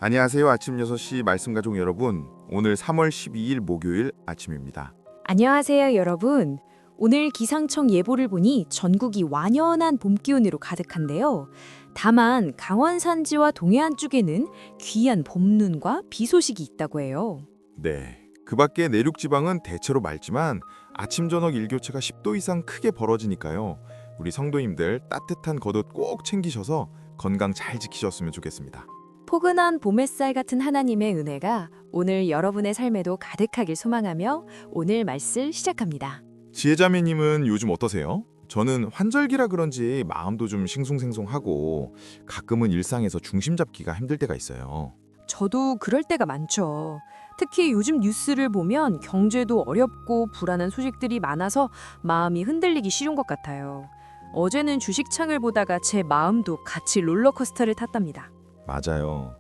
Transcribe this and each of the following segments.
안녕하세요. 아침 6시 말씀 가족 여러분. 오늘 3월 12일 목요일 아침입니다. 안녕하세요, 여러분. 오늘 기상청 예보를 보니 전국이 완연한 봄 기운으로 가득한데요. 다만 강원 산지와 동해안 쪽에는 귀한 봄눈과 비 소식이 있다고 해요. 네. 그 밖에 내륙 지방은 대체로 맑지만 아침 저녁 일교차가 10도 이상 크게 벌어지니까요. 우리 성도님들 따뜻한 겉옷 꼭 챙기셔서 건강 잘 지키셨으면 좋겠습니다. 포근한 봄 햇살 같은 하나님의 은혜가 오늘 여러분의 삶에도 가득하길 소망하며 오늘 말씀 시작합니다. 지혜자매님은 요즘 어떠세요? 저는 환절기라 그런지 마음도 좀 싱숭생숭하고 가끔은 일상에서 중심 잡기가 힘들 때가 있어요. 저도 그럴 때가 많죠. 특히 요즘 뉴스를 보면 경제도 어렵고 불안한 소식들이 많아서 마음이 흔들리기 쉬운 것 같아요. 어제는 주식창을 보다가 제 마음도 같이 롤러코스터를 탔답니다. 맞아요.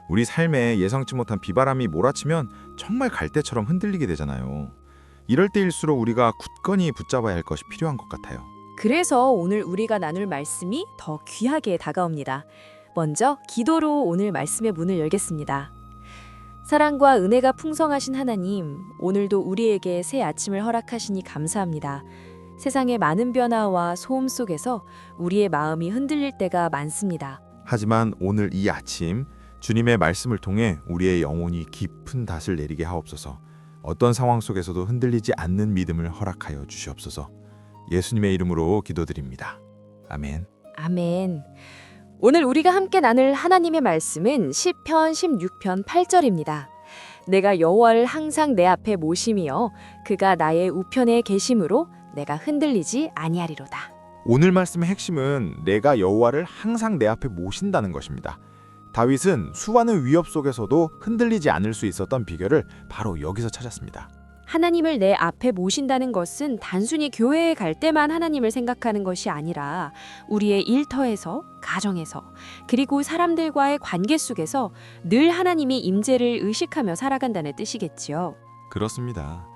우리 삶에 예상치 못한 비바람이 몰아치면 정말 갈대처럼 흔들리게 되잖아요. 이럴 때일수록 우리가 굳건히 붙잡아야 할 것이 필요한 것 같아요. 그래서 오늘 우리가 나눌 말씀이 더 귀하게 다가옵니다. 먼저 기도로 오늘 말씀의 문을 열겠습니다. 사랑과 은혜가 풍성하신 하나님, 오늘도 우리에게 새 아침을 허락하시니 감사합니다. 세상의 많은 변화와 소음 속에서 우리의 마음이 흔들릴 때가 많습니다. 하지만 오늘 이 아침 주님의 말씀을 통해 우리의 영혼이 깊은 닷을 내리게 하옵소서. 어떤 상황 속에서도 흔들리지 않는 믿음을 허락하여 주시옵소서. 예수님의 이름으로 기도드립니다. 아멘. 아멘. 오늘 우리가 함께 나눌 하나님의 말씀은 시편 16편 8절입니다. 내가 여호와를 항상 내 앞에 모심이여 그가 나의 우편에 계심으로 내가 흔들리지 아니하리로다. 오늘 말씀의 핵심은 내가 여호와를 항상 내 앞에 모신다는 것입니다. 다윗은 수많은 위협 속에서도 흔들리지 않을 수 있었던 비결을 바로 여기서 찾았습니다. 하나님을 내 앞에 모신다는 것은 단순히 교회에 갈 때만 하나님을 생각하는 것이 아니라 우리의 일터에서, 가정에서, 그리고 사람들과의 관계 속에서 늘 하나님의 임재를 의식하며 살아간다는 뜻이겠지요. 그렇습니다.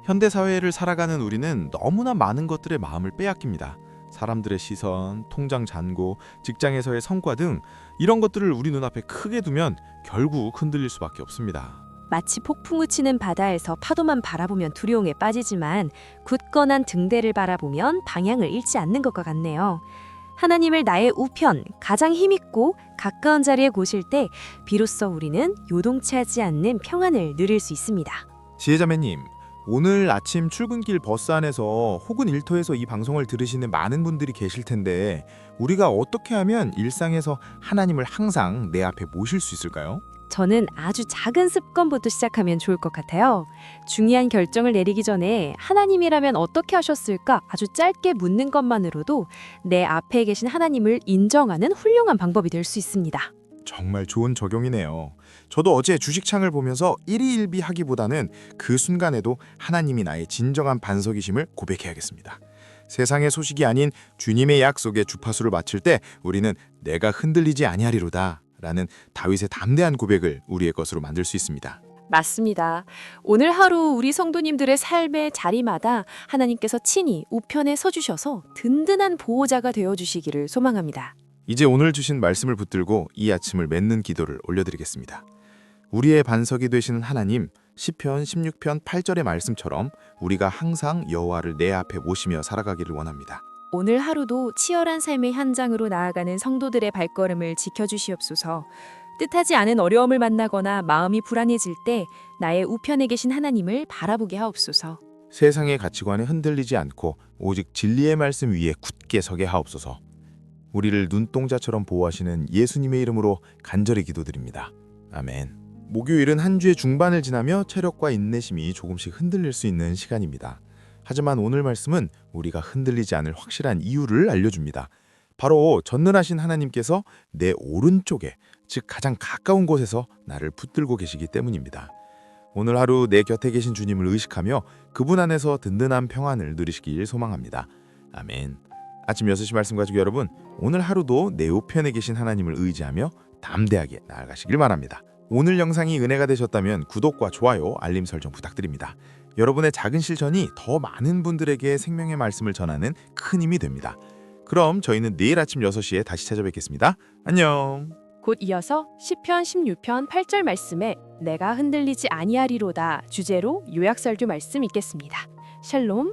현대 사회를 살아가는 우리는 너무나 많은 것들에 마음을 빼앗깁니다. 사람들의 시선, 통장 잔고, 직장에서의 성과 등 이런 것들을 우리 눈앞에 크게 두면 결국 흔들릴 수밖에 없습니다. 마치 폭풍우 치는 바다에서 파도만 바라보면 두려움에 빠지지만 굳건한 등대를 바라보면 방향을 잃지 않는 것과 같네요. 하나님을 나의 우편, 가장 힘있고 가까운 자리에 모실 때 비로소 우리는 요동치 하지 않는 평안을 누릴 수 있습니다. 지혜자매님, 오늘 아침 출근길 버스 안에서 혹은 일터에서 이 방송을 들으시는 많은 분들이 계실 텐데 우리가 어떻게 하면 일상에서 하나님을 항상 내 앞에 모실 수 있을까요? 저는 아주 작은 습관부터 시작하면 좋을 것 같아요. 중요한 결정을 내리기 전에 하나님이라면 어떻게 하셨을까 아주 짧게 묻는 것만으로도 내 앞에 계신 하나님을 인정하는 훌륭한 방법이 될 수 있습니다. 정말 좋은 적용이네요. 저도 어제 주식창을 보면서 일희일비하기보다는 그 순간에도 하나님이 나의 진정한 반석이심을 고백해야겠습니다. 세상의 소식이 아닌 주님의 약속에 주파수를 맞출 때 우리는 내가 흔들리지 아니하리로다 라는 다윗의 담대한 고백을 우리의 것으로 만들 수 있습니다. 맞습니다. 오늘 하루 우리 성도님들의 삶의 자리마다 하나님께서 친히 우편에 서주셔서 든든한 보호자가 되어주시기를 소망합니다. 이제 오늘 주신 말씀을 붙들고 이 아침을 맺는 기도를 올려드리겠습니다. 우리의 반석이 되시는 하나님, 시편 16편 8절의 말씀처럼 우리가 항상 여호와를 내 앞에 모시며 살아가기를 원합니다. 오늘 하루도 치열한 삶의 현장으로 나아가는 성도들의 발걸음을 지켜주시옵소서. 뜻하지 않은 어려움을 만나거나 마음이 불안해질 때 나의 우편에 계신 하나님을 바라보게 하옵소서. 세상의 가치관에 흔들리지 않고 오직 진리의 말씀 위에 굳게 서게 하옵소서. 우리를 눈동자처럼 보호하시는 예수님의 이름으로 간절히 기도드립니다. 아멘. 목요일은 한 주의 중반을 지나며 체력과 인내심이 조금씩 흔들릴 수 있는 시간입니다. 하지만 오늘 말씀은 우리가 흔들리지 않을 확실한 이유를 알려줍니다. 바로 전능하신 하나님께서 내 오른쪽에, 즉 가장 가까운 곳에서 나를 붙들고 계시기 때문입니다. 오늘 하루 내 곁에 계신 주님을 의식하며 그분 안에서 든든한 평안을 누리시길 소망합니다. 아멘. 아침 6시 말씀 가지고 여러분, 오늘 하루도 내 우편에 계신 하나님을 의지하며 담대하게 나아가시길 바랍니다. 오늘 영상이 은혜가 되셨다면 구독과 좋아요, 알림 설정 부탁드립니다. 여러분의 작은 실천이 더 많은 분들에게 생명의 말씀을 전하는 큰 힘이 됩니다. 그럼 저희는 내일 아침 6시에 다시 찾아뵙겠습니다. 안녕. 곧 이어서 시편 16편 8절 말씀에 내가 흔들리지 아니하리로다 주제로 요약설교 말씀 읽겠습니다. 샬롬.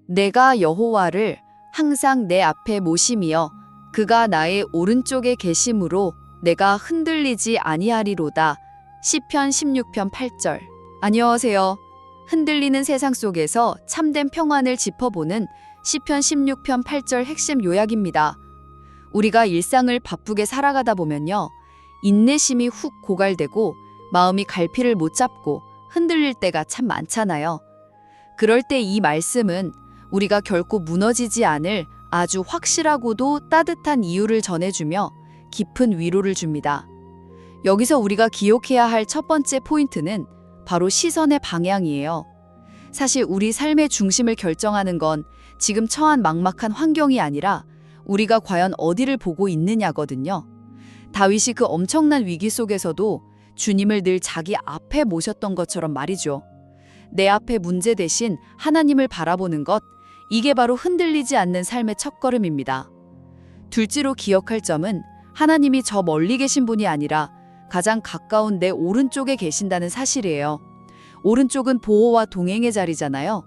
내가 여호와를 항상 내 앞에 모심이여 그가 나의 오른쪽에 계심으로 내가 흔들리지 아니하리로다. 시편 16편 8절. 안녕하세요. 흔들리는 세상 속에서 참된 평안을 짚어보는 시편 16편 8절 핵심 요약입니다. 우리가 일상을 바쁘게 살아가다 보면요. 인내심이 훅 고갈되고 마음이 갈피를 못 잡고 흔들릴 때가 참 많잖아요. 그럴 때 이 말씀은 우리가 결코 무너지지 않을 아주 확실하고도 따뜻한 이유를 전해주며 깊은 위로를 줍니다. 여기서 우리가 기억해야 할 첫 번째 포인트는 바로 시선의 방향이에요. 사실 우리 삶의 중심을 결정하는 건 지금 처한 막막한 환경이 아니라 우리가 과연 어디를 보고 있느냐거든요. 다윗이 그 엄청난 위기 속에서도 주님을 늘 자기 앞에 모셨던 것처럼 말이죠. 내 앞에 문제 대신 하나님을 바라보는 것, 이게 바로 흔들리지 않는 삶의 첫걸음입니다. 둘째로 기억할 점은 하나님이 저 멀리 계신 분이 아니라 가장 가까운 내 오른쪽에 계신다는 사실이에요. 오른쪽은 보호와 동행의 자리잖아요.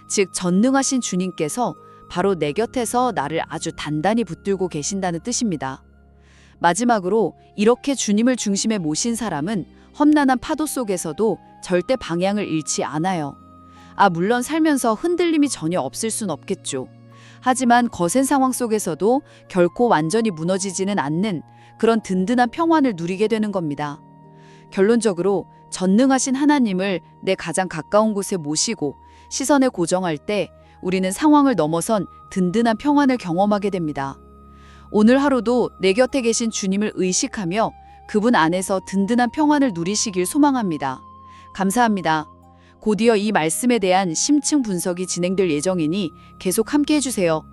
즉 전능하신 주님께서 바로 내 곁에서 나를 아주 단단히 붙들고 계신다는 뜻입니다. 마지막으로 이렇게 주님을 중심에 모신 사람은 험난한 파도 속에서도 절대 방향을 잃지 않아요. 물론 살면서 흔들림이 전혀 없을 순 없겠죠. 하지만 거센 상황 속에서도 결코 완전히 무너지지는 않는 그런 든든한 평안을 누리게 되는 겁니다. 결론적으로 전능하신 하나님을 내 가장 가까운 곳에 모시고 시선을 고정할 때 우리는 상황을 넘어선 든든한 평안을 경험하게 됩니다. 오늘 하루도 내 곁에 계신 주님을 의식하며 그분 안에서 든든한 평안을 누리시길 소망합니다. 감사합니다. 곧이어 이 말씀에 대한 심층 분석이 진행될 예정이니 계속 함께 해주세요.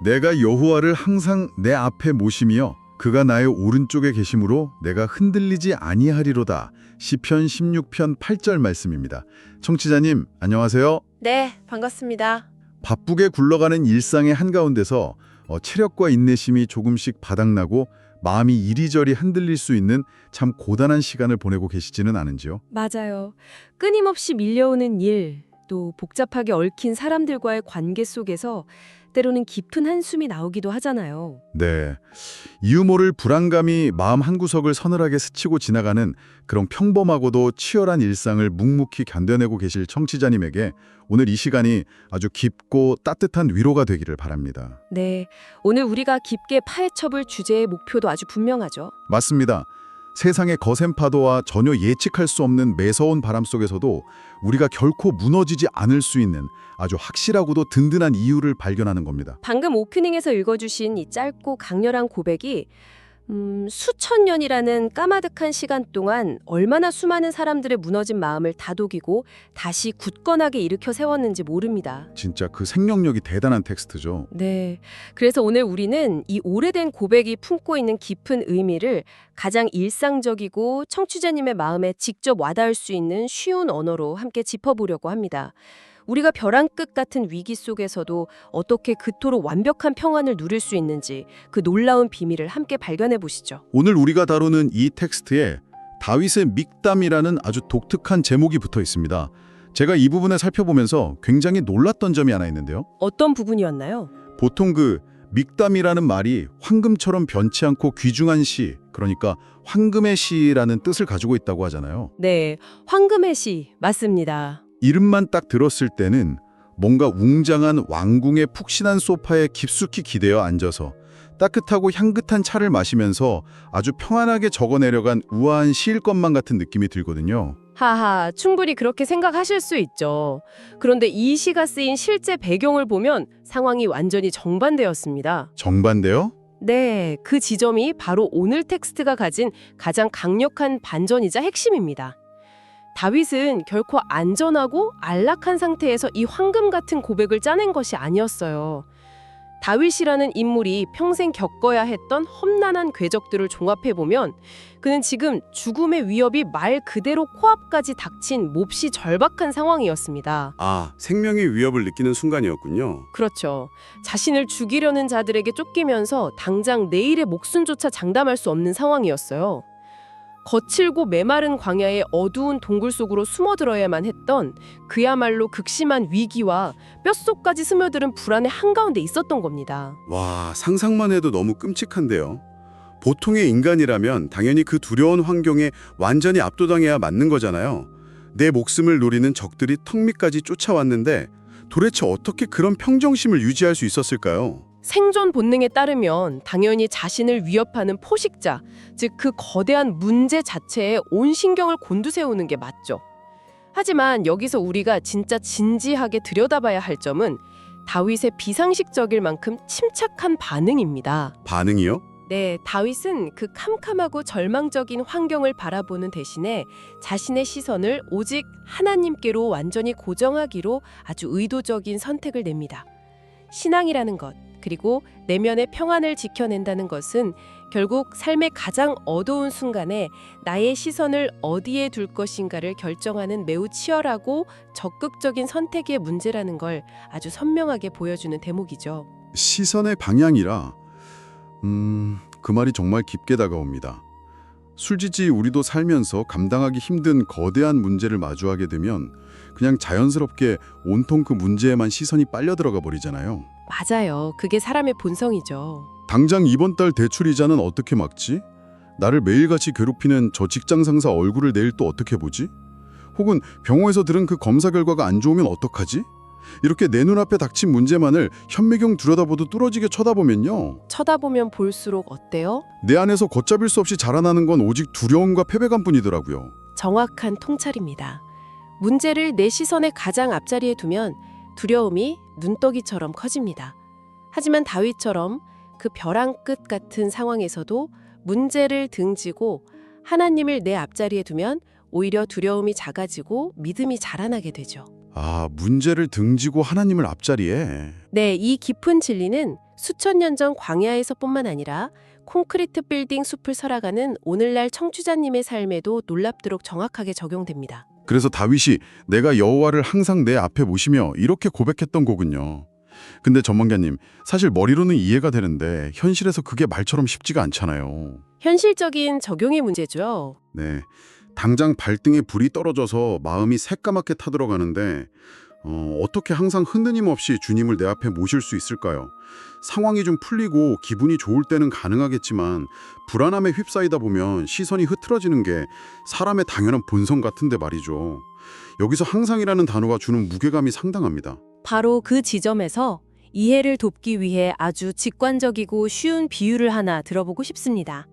내가 여호와를 항상 내 앞에 모심이여 그가 나의 오른쪽에 계심으로 내가 흔들리지 아니하리로다. 시편 16편 8절 말씀입니다. 청취자님, 안녕하세요. 네, 반갑습니다. 바쁘게 굴러가는 일상의 한가운데서 체력과 인내심이 조금씩 바닥나고 마음이 이리저리 흔들릴 수 있는 참 고단한 시간을 보내고 계시지는 않은지요? 맞아요. 끊임없이 밀려오는 일, 또 복잡하게 얽힌 사람들과의 관계 속에서 때로는 깊은 한숨이 나오기도 하잖아요. 네. 이유 모를 불안감이 마음 한구석을 서늘하게 스치고 지나가는 그런 평범하고도 치열한 일상을 묵묵히 견뎌내고 계실 청취자님에게 오늘 이 시간이 아주 깊고 따뜻한 위로가 되기를 바랍니다. 네, 오늘 우리가 깊게 파헤쳐볼 주제의 목표도 아주 분명하죠. 맞습니다. 세상의 거센 파도와 전혀 예측할 수 없는 매서운 바람 속에서도 우리가 결코 무너지지 않을 수 있는 아주 확실하고도 든든한 이유를 발견하는 겁니다. 방금 오프닝에서 읽어주신 이 짧고 강렬한 고백이 수천 년이라는 까마득한 시간 동안 얼마나 수많은 사람들의 무너진 마음을 다독이고 다시 굳건하게 일으켜 세웠는지 모릅니다. 진짜 그 생명력이 대단한 텍스트죠. 네. 그래서 오늘 우리는 이 오래된 고백이 품고 있는 깊은 의미를 가장 일상적이고 청취자님의 마음에 직접 와닿을 수 있는 쉬운 언어로 함께 짚어보려고 합니다. 우리가 벼랑 끝 같은 위기 속에서도 어떻게 그토록 완벽한 평안을 누릴 수 있는지 그 놀라운 비밀을 함께 발견해 보시죠. 오늘 우리가 다루는 이 텍스트에 다윗의 믹담이라는 아주 독특한 제목이 붙어 있습니다. 제가 이 부분을 살펴보면서 굉장히 놀랐던 점이 하나 있는데요. 어떤 부분이었나요? 보통 그 믹담이라는 말이 황금처럼 변치 않고 귀중한 시, 그러니까 황금의 시라는 뜻을 가지고 있다고 하잖아요. 네, 황금의 시 맞습니다. 이름만 딱 들었을 때는 뭔가 웅장한 왕궁의 푹신한 소파에 깊숙이 기대어 앉아서 따뜻하고 향긋한 차를 마시면서 아주 평안하게 적어내려간 우아한 시일 것만 같은 느낌이 들거든요. 하하, 충분히 그렇게 생각하실 수 있죠. 그런데 이 시가 쓰인 실제 배경을 보면 상황이 완전히 정반대였습니다. 정반대요? 네, 그 지점이 바로 오늘 텍스트가 가진 가장 강력한 반전이자 핵심입니다. 다윗은 결코 안전하고 안락한 상태에서 이 황금 같은 고백을 짜낸 것이 아니었어요. 다윗이라는 인물이 평생 겪어야 했던 험난한 궤적들을 종합해보면 그는 지금 죽음의 위협이 말 그대로 코앞까지 닥친 몹시 절박한 상황이었습니다. 아, 생명의 위협을 느끼는 순간이었군요. 그렇죠. 자신을 죽이려는 자들에게 쫓기면서 당장 내일의 목숨조차 장담할 수 없는 상황이었어요. 거칠고 메마른 광야의 어두운 동굴 속으로 숨어들어야만 했던 그야말로 극심한 위기와 뼛속까지 스며드는 불안의 한가운데 있었던 겁니다. 와, 상상만 해도 너무 끔찍한데요. 보통의 인간이라면 당연히 그 두려운 환경에 완전히 압도당해야 맞는 거잖아요. 내 목숨을 노리는 적들이 턱 밑까지 쫓아왔는데 도대체 어떻게 그런 평정심을 유지할 수 있었을까요? 생존 본능에 따르면 당연히 자신을 위협하는 포식자, 즉 그 거대한 문제 자체에 온 신경을 곤두세우는 게 맞죠. 하지만 여기서 우리가 진짜 진지하게 들여다봐야 할 점은 다윗의 비상식적일 만큼 침착한 반응입니다. 반응이요? 네, 다윗은 그 캄캄하고 절망적인 환경을 바라보는 대신에 자신의 시선을 오직 하나님께로 완전히 고정하기로 아주 의도적인 선택을 냅니다. 신앙이라는 것, 그리고 내면의 평안을 지켜낸다는 것은 결국 삶의 가장 어두운 순간에 나의 시선을 어디에 둘 것인가를 결정하는 매우 치열하고 적극적인 선택의 문제라는 걸 아주 선명하게 보여주는 대목이죠. 시선의 방향이라 그 말이 정말 깊게 다가옵니다. 술지지 우리도 살면서 감당하기 힘든 거대한 문제를 마주하게 되면 그냥 자연스럽게 온통 그 문제에만 시선이 빨려 들어가 버리잖아요. 맞아요. 그게 사람의 본성이죠. 당장 이번 달 대출 이자는 어떻게 막지? 나를 매일같이 괴롭히는 저 직장 상사 얼굴을 내일 또 어떻게 보지? 혹은 병원에서 들은 그 검사 결과가 안 좋으면 어떡하지? 이렇게 내 눈앞에 닥친 문제만을 현미경 들여다보도 뚫어지게 쳐다보면요. 쳐다보면 볼수록 어때요? 내 안에서 걷잡을 수 없이 자라나는 건 오직 두려움과 패배감뿐이더라고요. 정확한 통찰입니다. 문제를 내 시선의 가장 앞자리에 두면 두려움이 눈덩이처럼 커집니다. 하지만 다윗처럼 그 벼랑 끝 같은 상황에서도 문제를 등지고 하나님을 내 앞자리에 두면 오히려 두려움이 작아지고 믿음이 자라나게 되죠. 아, 문제를 등지고 하나님을 앞자리에. 네, 이 깊은 진리는 수천 년 전 광야에서뿐만 아니라 콘크리트 빌딩 숲을 살아가는 오늘날 청취자님의 삶에도 놀랍도록 정확하게 적용됩니다. 그래서 다윗이 내가 여호와를 항상 내 앞에 모시며 이렇게 고백했던 거군요. 근데 전망자님, 사실 머리로는 이해가 되는데 현실에서 그게 말처럼 쉽지가 않잖아요. 현실적인 적용의 문제죠. 네, 당장 발등에 불이 떨어져서 마음이 새까맣게 타들어가는데 어떻게 항상 흔들림 없이 주님을 내 앞에 모실 수 있을까요? 상황이 좀 풀리고 기분이 좋을 때는 가능하겠지만 불안함에 휩싸이다 보면 시선이 흐트러지는 게 사람의 당연한 본성 같은데 말이죠. 여기서 항상이라는 단어가 주는 무게감이 상당합니다. 바로 그 지점에서 이해를 돕기 위해 아주 직관적이고 쉬운 비유를 하나 들어보고 싶습니다.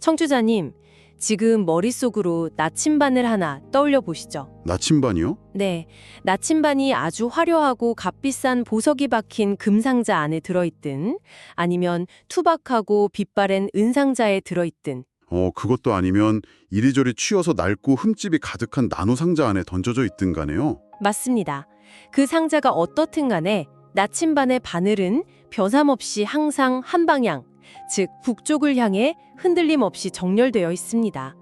청취자님, 지금 머릿속으로 나침반을 하나 떠올려 보시죠. 나침반이요? 네, 나침반이 아주 화려하고 값비싼 보석이 박힌 금상자 안에 들어있든 아니면 투박하고 빛바랜 은상자에 들어있든 그것도 아니면 이리저리 치여서 낡고 흠집이 가득한 나노 상자 안에 던져져 있든 간에요. 맞습니다. 그 상자가 어떻든 간에 나침반의 바늘은 변함없이 항상 한 방향, 즉 북쪽을 향해 흔들림 없이 정렬되어 있습니다.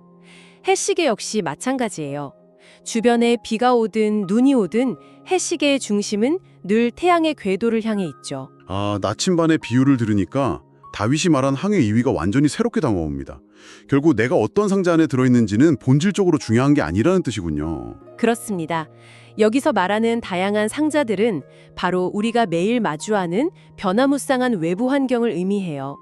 해시계 역시 마찬가지예요. 주변에 비가 오든 눈이 오든 해시계의 중심은 늘 태양의 궤도를 향해 있죠. 아, 나침반의 비유를 들으니까 다윗이 말한 항해 2위가 완전히 새롭게 다가옵니다. 결국 내가 어떤 상자 안에 들어있는지는 본질적으로 중요한 게 아니라는 뜻이군요. 그렇습니다. 여기서 말하는 다양한 상자들은 바로 우리가 매일 마주하는 변화무쌍한 외부 환경을 의미해요.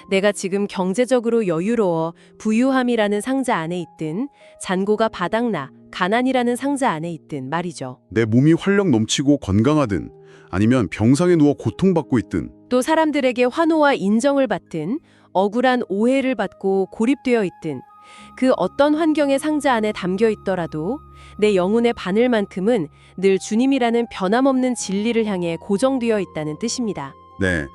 내가 지금 경제적으로 여유로워 부유함이라는 상자 안에 있든 잔고가 바닥나 가난이라는 상자 안에 있든 말이죠. 내 몸이 활력 넘치고 건강하든 아니면 병상에 누워 고통받고 있든 또 사람들에게 환호와 인정을 받든 억울한 오해를 받고 고립되어 있든 그 어떤 환경의 상자 안에 담겨 있더라도 내 영혼의 바늘만큼은 늘 주님이라는 변함없는 진리를 향해 고정되어 있다는 뜻입니다. 네,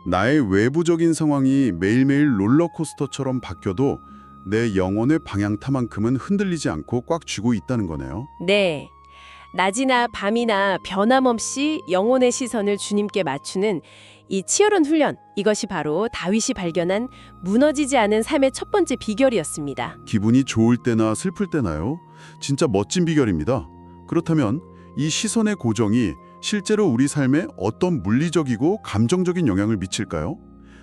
나의 외부적인 상황이 매일매일 롤러코스터처럼 바뀌어도 내 영혼의 방향타만큼은 흔들리지 않고 꽉 쥐고 있다는 거네요. 네. 낮이나 밤이나 변함없이 영혼의 시선을 주님께 맞추는 이 치열한 훈련, 이것이 바로 다윗이 발견한 무너지지 않은 삶의 첫 번째 비결이었습니다. 기분이 좋을 때나 슬플 때나요? 진짜 멋진 비결입니다. 그렇다면 이 시선의 고정이 실제로 우리 삶에 어떤 물리적이고 감정적인 영향을 미칠까요?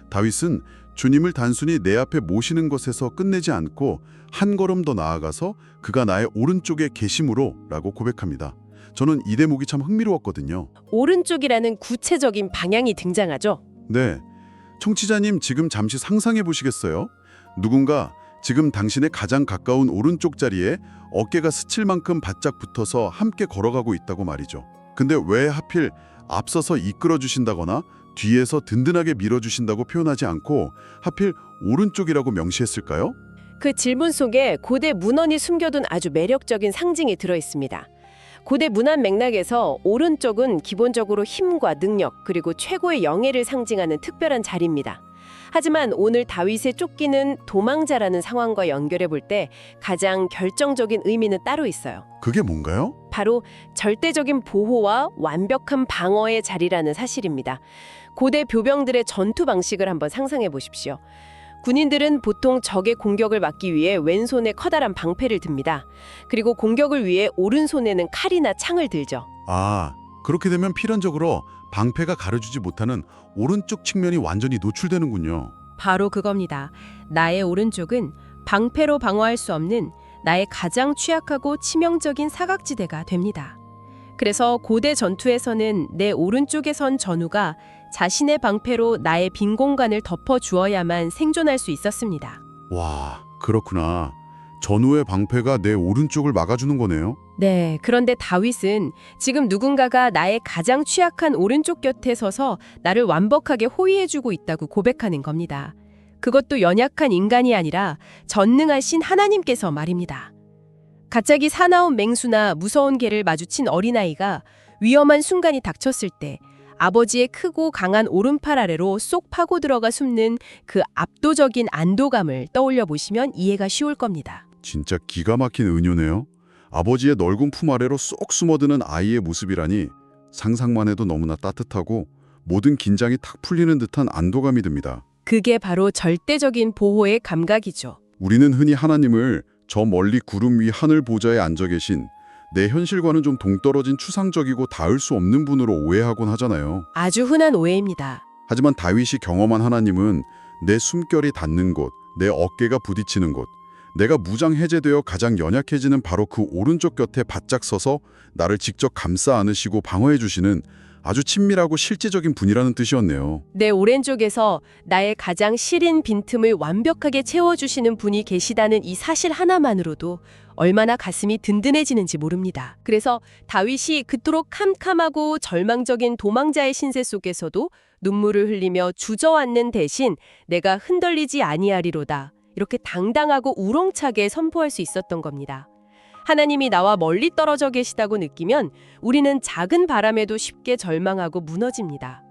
다윗은 주님을 단순히 내 앞에 모시는 것에서 끝내지 않고 한 걸음 더 나아가서 그가 나의 오른쪽에 계심으로 라고 고백합니다. 저는 이 대목이 참 흥미로웠거든요. 오른쪽이라는 구체적인 방향이 등장하죠. 네, 청취자님 지금 잠시 상상해 보시겠어요? 누군가 지금 당신의 가장 가까운 오른쪽 자리에 어깨가 스칠 만큼 바짝 붙어서 함께 걸어가고 있다고 말이죠. 근데 왜 하필 앞서서 이끌어 주신다거나 뒤에서 든든하게 밀어주신다고 표현하지 않고 하필 오른쪽이라고 명시했을까요? 그 질문 속에 고대 문헌이 숨겨둔 아주 매력적인 상징이 들어 있습니다. 고대 문안 맥락에서 오른쪽은 기본적으로 힘과 능력 그리고 최고의 영예를 상징하는 특별한 자리입니다. 하지만 오늘 다윗의 쫓기는 도망자라는 상황과 연결해 볼 때 가장 결정적인 의미는 따로 있어요. 그게 뭔가요? 바로 절대적인 보호와 완벽한 방어의 자리라는 사실입니다. 고대 묘병들의 전투 방식을 한번 상상해 보십시오. 군인들은 보통 적의 공격을 막기 위해 왼손에 커다란 방패를 듭니다. 그리고 공격을 위해 오른손에는 칼이나 창을 들죠. 아, 그렇게 되면 필연적으로 방패가 가려주지 못하는 오른쪽 측면이 완전히 노출되는군요. 바로 그겁니다. 나의 오른쪽은 방패로 방어할 수 없는 나의 가장 취약하고 치명적인 사각지대가 됩니다. 그래서 고대 전투에서는 내 오른쪽에 선 전우가 자신의 방패로 나의 빈 공간을 덮어주어야만 생존할 수 있었습니다. 와, 그렇구나. 전우의 방패가 내 오른쪽을 막아주는 거네요. 네, 그런데 다윗은 지금 누군가가 나의 가장 취약한 오른쪽 곁에 서서 나를 완벽하게 호위해주고 있다고 고백하는 겁니다. 그것도 연약한 인간이 아니라 전능하신 하나님께서 말입니다. 갑자기 사나운 맹수나 무서운 개를 마주친 어린아이가 위험한 순간이 닥쳤을 때 아버지의 크고 강한 오른팔 아래로 쏙 파고 들어가 숨는 그 압도적인 안도감을 떠올려 보시면 이해가 쉬울 겁니다. 진짜 기가 막힌 은유네요. 아버지의 넓은 품 아래로 쏙 숨어드는 아이의 모습이라니 상상만 해도 너무나 따뜻하고 모든 긴장이 탁 풀리는 듯한 안도감이 듭니다. 그게 바로 절대적인 보호의 감각이죠. 우리는 흔히 하나님을 저 멀리 구름 위 하늘 보좌에 앉아 계신 내 현실과는 좀 동떨어진 추상적이고 닿을 수 없는 분으로 오해하곤 하잖아요. 아주 흔한 오해입니다. 하지만 다윗이 경험한 하나님은 내 숨결이 닿는 곳, 내 어깨가 부딪히는 곳, 내가 무장해제되어 가장 연약해지는 바로 그 오른쪽 곁에 바짝 서서 나를 직접 감싸 안으시고 방어해 주시는 아주 친밀하고 실제적인 분이라는 뜻이었네요. 내 오른쪽에서 나의 가장 시린 빈틈을 완벽하게 채워주시는 분이 계시다는 이 사실 하나만으로도 얼마나 가슴이 든든해지는지 모릅니다. 그래서 다윗이 그토록 캄캄하고 절망적인 도망자의 신세 속에서도 눈물을 흘리며 주저앉는 대신 내가 흔들리지 아니하리로다. 이렇게 당당하고 우렁차게 선포할 수 있었던 겁니다. 하나님이 나와 멀리 떨어져 계시다고 느끼면 우리는 작은 바람에도 쉽게 절망하고 무너집니다.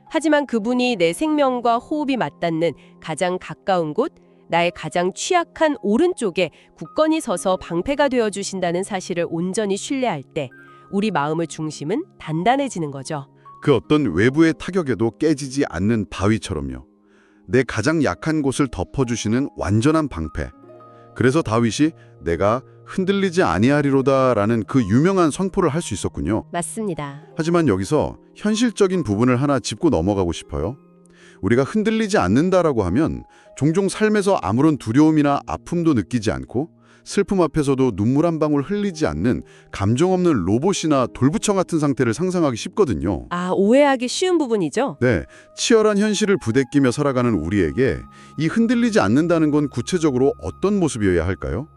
하지만 그분이 내 생명과 호흡이 맞닿는 가장 가까운 곳, 나의 가장 취약한 오른쪽에 굳건히 서서 방패가 되어주신다는 사실을 온전히 신뢰할 때 우리 마음의 중심은 단단해지는 거죠. 그 어떤 외부의 타격에도 깨지지 않는 바위처럼요. 내 가장 약한 곳을 덮어주시는 완전한 방패. 그래서 다윗이 내가 흔들리지 아니하리로다라는 그 유명한 선포를 할 수 있었군요. 맞습니다. 하지만 여기서 현실적인 부분을 하나 짚고 넘어가고 싶어요. 우리가 흔들리지 않는다라고 하면 종종 삶에서 아무런 두려움이나 아픔도 느끼지 않고 슬픔 앞에서도 눈물 한 방울 흘리지 않는 감정 없는 로봇이나 돌부처 같은 상태를 상상하기 쉽거든요. 아, 오해하기 쉬운 부분이죠? 네, 치열한 현실을 부대끼며 살아가는 우리에게 이 흔들리지 않는다는 건 구체적으로 어떤 모습이어야 할까요?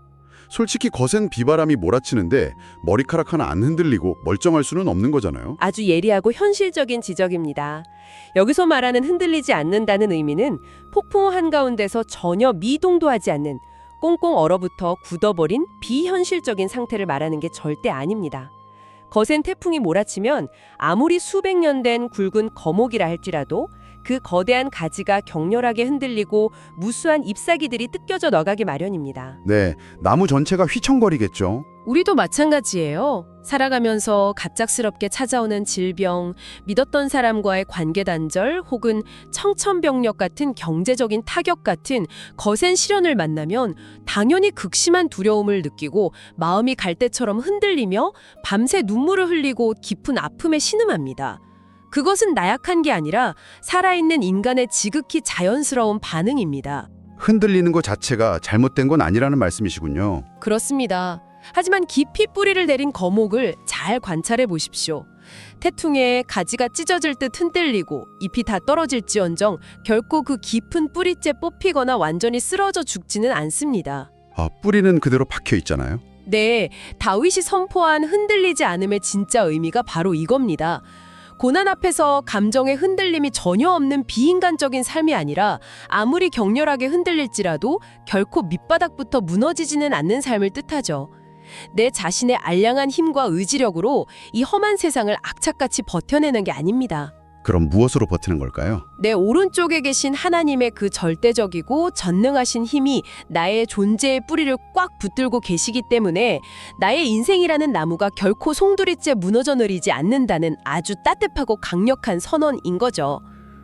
솔직히 거센 비바람이 몰아치는데 머리카락 하나 안 흔들리고 멀쩡할 수는 없는 거잖아요. 아주 예리하고 현실적인 지적입니다. 여기서 말하는 흔들리지 않는다는 의미는 폭풍 한가운데서 전혀 미동도 하지 않는 꽁꽁 얼어붙어 굳어버린 비현실적인 상태를 말하는 게 절대 아닙니다. 거센 태풍이 몰아치면 아무리 수백 년 된 굵은 거목이라 할지라도 그 거대한 가지가 격렬하게 흔들리고 무수한 잎사귀들이 뜯겨져 나가기 마련입니다. 네, 나무 전체가 휘청거리겠죠. 우리도 마찬가지예요. 살아가면서 갑작스럽게 찾아오는 질병, 믿었던 사람과의 관계 단절 혹은 청천벽력 같은 경제적인 타격 같은 거센 시련을 만나면 당연히 극심한 두려움을 느끼고 마음이 갈대처럼 흔들리며 밤새 눈물을 흘리고 깊은 아픔에 신음합니다. 그것은 나약한 게 아니라 살아있는 인간의 지극히 자연스러운 반응입니다. 흔들리는 것 자체가 잘못된 건 아니라는 말씀이시군요. 그렇습니다. 하지만 깊이 뿌리를 내린 거목을 잘 관찰해 보십시오. 태풍에 가지가 찢어질 듯 흔들리고 잎이 다 떨어질지언정 결코 그 깊은 뿌리째 뽑히거나 완전히 쓰러져 죽지는 않습니다. 아, 뿌리는 그대로 박혀 있잖아요. 네, 다윗이 선포한 흔들리지 않음의 진짜 의미가 바로 이겁니다. 고난 앞에서 감정의 흔들림이 전혀 없는 비인간적인 삶이 아니라 아무리 격렬하게 흔들릴지라도 결코 밑바닥부터 무너지지는 않는 삶을 뜻하죠. 내 자신의 알량한 힘과 의지력으로 이 험한 세상을 악착같이 버텨내는 게 아닙니다. 그럼 무엇으로 버티는 걸까요? 내 오른쪽에 계신 하나님의 그 절대적이고 전능하신 힘이 나의 존재의 뿌리를 꽉 붙들고 계시기 때문에 나의 인생이라는 나무가 결코 송두리째 무너져 내리지 않는다는 아주 따뜻하고 강력한 선언인 거죠.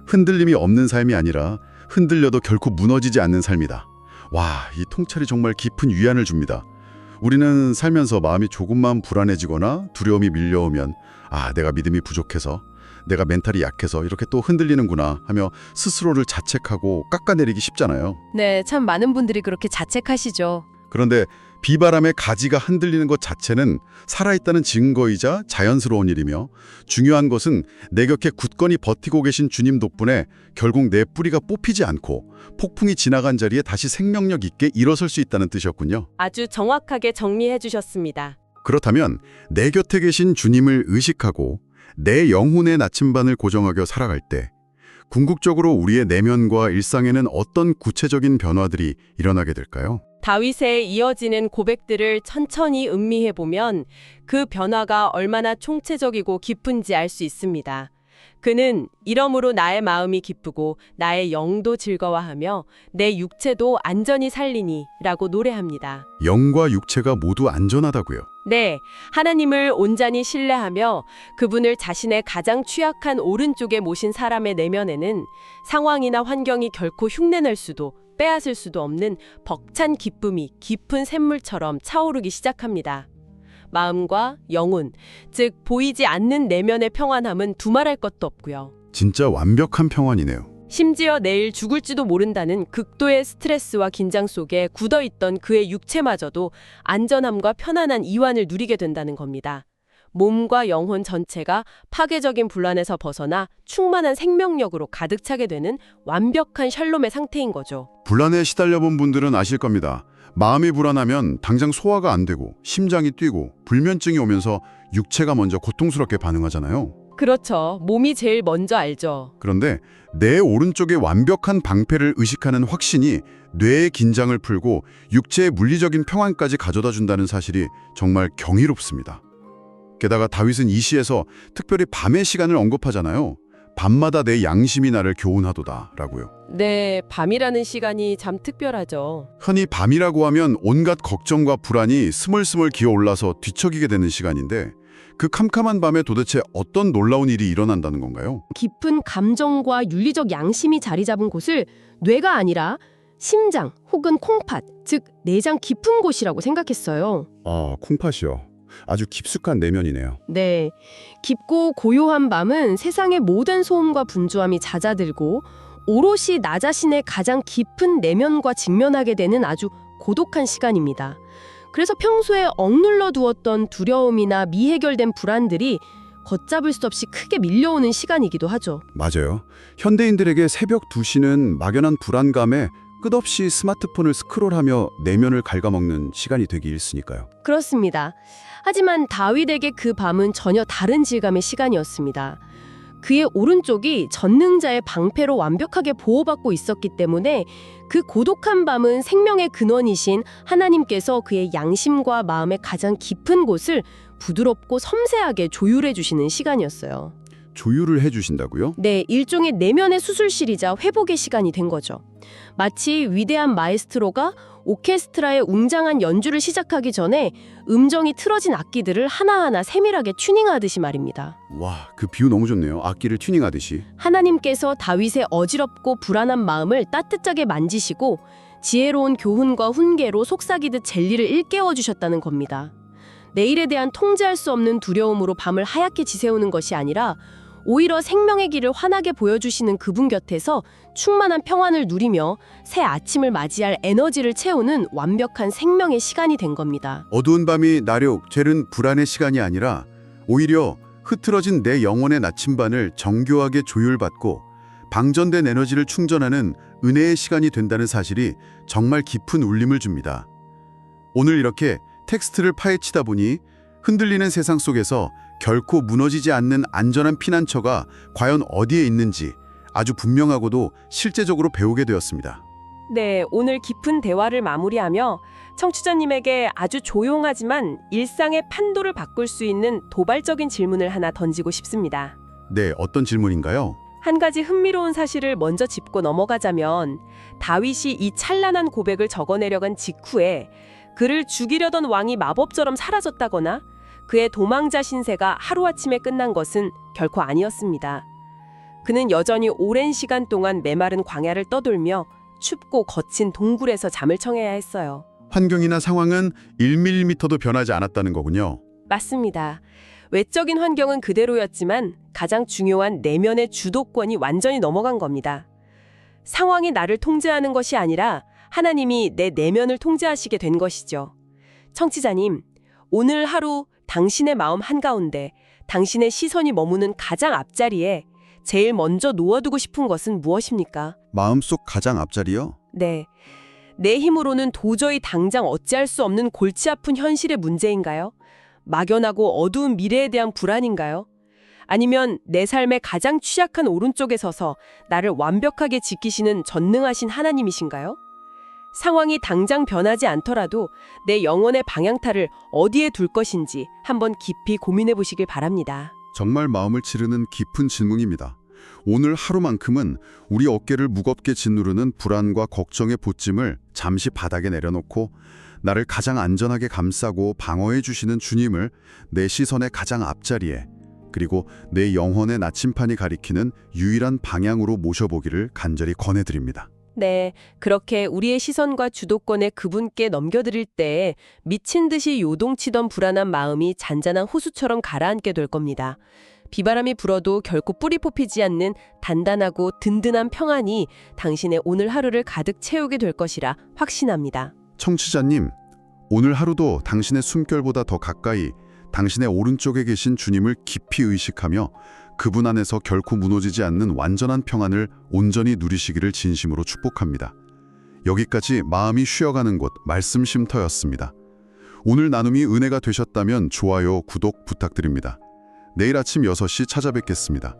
흔들림이 없는 삶이 아니라 흔들려도 결코 무너지지 않는 삶이다. 와, 이 통찰이 정말 깊은 위안을 줍니다. 우리는 살면서 마음이 조금만 불안해지거나 두려움이 밀려오면 내가 믿음이 부족해서 내가 멘탈이 약해서 이렇게 또 흔들리는구나 하며 스스로를 자책하고 깎아내리기 쉽잖아요. 네, 참 많은 분들이 그렇게 자책하시죠. 그런데 비바람에 가지가 흔들리는 것 자체는 살아있다는 증거이자 자연스러운 일이며 중요한 것은 내 곁에 굳건히 버티고 계신 주님 덕분에 결국 내 뿌리가 뽑히지 않고 폭풍이 지나간 자리에 다시 생명력 있게 일어설 수 있다는 뜻이었군요. 아주 정확하게 정리해 주셨습니다. 그렇다면 내 곁에 계신 주님을 의식하고 내 영혼의 나침반을 고정하며 살아갈 때 궁극적으로 우리의 내면과 일상에는 어떤 구체적인 변화들이 일어나게 될까요? 다윗의 이어지는 고백들을 천천히 음미해 보면 그 변화가 얼마나 총체적이고 깊은지 알 수 있습니다. 그는 이러므로 나의 마음이 기쁘고 나의 영도 즐거워하며 내 육체도 안전히 살리니 라고 노래합니다. 영과 육체가 모두 안전하다고요. 네, 하나님을 온전히 신뢰하며 그분을 자신의 가장 취약한 오른쪽에 모신 사람의 내면에는 상황이나 환경이 결코 흉내낼 수도 빼앗을 수도 없는 벅찬 기쁨이 깊은 샘물처럼 차오르기 시작합니다. 마음과 영혼, 즉 보이지 않는 내면의 평안함은 두말할 것도 없고요. 진짜 완벽한 평안이네요. 심지어 내일 죽을지도 모른다는 극도의 스트레스와 긴장 속에 굳어있던 그의 육체마저도 안전함과 편안한 이완을 누리게 된다는 겁니다. 몸과 영혼 전체가 파괴적인 불안에서 벗어나 충만한 생명력으로 가득 차게 되는 완벽한 샬롬의 상태인 거죠. 불안에 시달려본 분들은 아실 겁니다. 마음이 불안하면 당장 소화가 안 되고 심장이 뛰고 불면증이 오면서 육체가 먼저 고통스럽게 반응하잖아요. 그렇죠. 몸이 제일 먼저 알죠. 그런데 내 오른쪽의 완벽한 방패를 의식하는 확신이 뇌의 긴장을 풀고 육체의 물리적인 평안까지 가져다 준다는 사실이 정말 경이롭습니다. 게다가 다윗은 이 시에서 특별히 밤의 시간을 언급하잖아요. 밤마다 내 양심이 나를 교훈하도다 라고요. 네, 밤이라는 시간이 참 특별하죠. 흔히 밤이라고 하면 온갖 걱정과 불안이 스물스물 기어올라서 뒤척이게 되는 시간인데 그 캄캄한 밤에 도대체 어떤 놀라운 일이 일어난다는 건가요? 깊은 감정과 윤리적 양심이 자리 잡은 곳을 뇌가 아니라 심장 혹은 콩팥, 즉 내장 깊은 곳이라고 생각했어요. 콩팥이요. 아주 깊숙한 내면이네요. 네, 깊고 고요한 밤은 세상의 모든 소음과 분주함이 잦아들고 오롯이 나 자신의 가장 깊은 내면과 직면하게 되는 아주 고독한 시간입니다. 그래서 평소에 억눌러 두었던 두려움이나 미해결된 불안들이 걷잡을 수 없이 크게 밀려오는 시간이기도 하죠. 맞아요. 현대인들에게 새벽 2시는 막연한 불안감에 끝없이 스마트폰을 스크롤하며 내면을 갉아먹는 시간이 되기 일쑤니까요. 그렇습니다. 하지만 다윗에게 그 밤은 전혀 다른 질감의 시간이었습니다. 그의 오른쪽이 전능자의 방패로 완벽하게 보호받고 있었기 때문에 그 고독한 밤은 생명의 근원이신 하나님께서 그의 양심과 마음의 가장 깊은 곳을 부드럽고 섬세하게 조율해 주시는 시간이었어요. 조율을 해주신다고요? 네, 일종의 내면의 수술실이자 회복의 시간이 된 거죠. 마치 위대한 마에스트로가 오케스트라의 웅장한 연주를 시작하기 전에 음정이 틀어진 악기들을 하나하나 세밀하게 튜닝하듯이 말입니다. 와, 그 비유 너무 좋네요. 악기를 튜닝하듯이. 하나님께서 다윗의 어지럽고 불안한 마음을 따뜻하게 만지시고 지혜로운 교훈과 훈계로 속삭이듯 젤리를 일깨워 주셨다는 겁니다. 내일에 대한 통제할 수 없는 두려움으로 밤을 하얗게 지새우는 것이 아니라 오히려 생명의 길을 환하게 보여주시는 그분 곁에서 충만한 평안을 누리며 새 아침을 맞이할 에너지를 채우는 완벽한 생명의 시간이 된 겁니다. 어두운 밤이 나려 죄른 불안의 시간이 아니라 오히려 흐트러진 내 영혼의 나침반을 정교하게 조율받고 방전된 에너지를 충전하는 은혜의 시간이 된다는 사실이 정말 깊은 울림을 줍니다. 오늘 이렇게 텍스트를 파헤치다 보니 흔들리는 세상 속에서 결코 무너지지 않는 안전한 피난처가 과연 어디에 있는지 아주 분명하고도 실제적으로 배우게 되었습니다. 네, 오늘 깊은 대화를 마무리하며 청취자님에게 아주 조용하지만 일상의 판도를 바꿀 수 있는 도발적인 질문을 하나 던지고 싶습니다. 네, 어떤 질문인가요? 한 가지 흥미로운 사실을 먼저 짚고 넘어가자면 다윗이 이 찬란한 고백을 적어내려간 직후에 그를 죽이려던 왕이 마법처럼 사라졌다거나 그의 도망자 신세가 하루아침에 끝난 것은 결코 아니었습니다. 그는 여전히 오랜 시간 동안 메마른 광야를 떠돌며 춥고 거친 동굴에서 잠을 청해야 했어요. 환경이나 상황은 1mm도 변하지 않았다는 거군요. 맞습니다. 외적인 환경은 그대로였지만 가장 중요한 내면의 주도권이 완전히 넘어간 겁니다. 상황이 나를 통제하는 것이 아니라 하나님이 내 내면을 통제하시게 된 것이죠. 청취자님, 오늘 하루 당신의 마음 한가운데 당신의 시선이 머무는 가장 앞자리에 제일 먼저 놓아두고 싶은 것은 무엇입니까? 마음속 가장 앞자리요? 네. 내 힘으로는 도저히 당장 어찌할 수 없는 골치 아픈 현실의 문제인가요? 막연하고 어두운 미래에 대한 불안인가요? 아니면 내 삶의 가장 취약한 오른쪽에 서서 나를 완벽하게 지키시는 전능하신 하나님이신가요? 상황이 당장 변하지 않더라도 내 영혼의 방향타를 어디에 둘 것인지 한번 깊이 고민해 보시길 바랍니다. 정말 마음을 찌르는 깊은 질문입니다. 오늘 하루만큼은 우리 어깨를 무겁게 짓누르는 불안과 걱정의 보찜을 잠시 바닥에 내려놓고 나를 가장 안전하게 감싸고 방어해 주시는 주님을 내 시선의 가장 앞자리에 그리고 내 영혼의 나침판이 가리키는 유일한 방향으로 모셔보기를 간절히 권해드립니다. 네, 그렇게 우리의 시선과 주도권을 그분께 넘겨드릴 때에 미친 듯이 요동치던 불안한 마음이 잔잔한 호수처럼 가라앉게 될 겁니다. 비바람이 불어도 결코 뿌리 뽑히지 않는 단단하고 든든한 평안이 당신의 오늘 하루를 가득 채우게 될 것이라 확신합니다. 청취자님, 오늘 하루도 당신의 숨결보다 더 가까이 당신의 오른쪽에 계신 주님을 깊이 의식하며 그분 안에서 결코 무너지지 않는 완전한 평안을 온전히 누리시기를 진심으로 축복합니다. 여기까지 마음이 쉬어가는 곳 말씀 쉼터였습니다. 오늘 나눔이 은혜가 되셨다면 좋아요, 구독 부탁드립니다. 내일 아침 6시 찾아뵙겠습니다.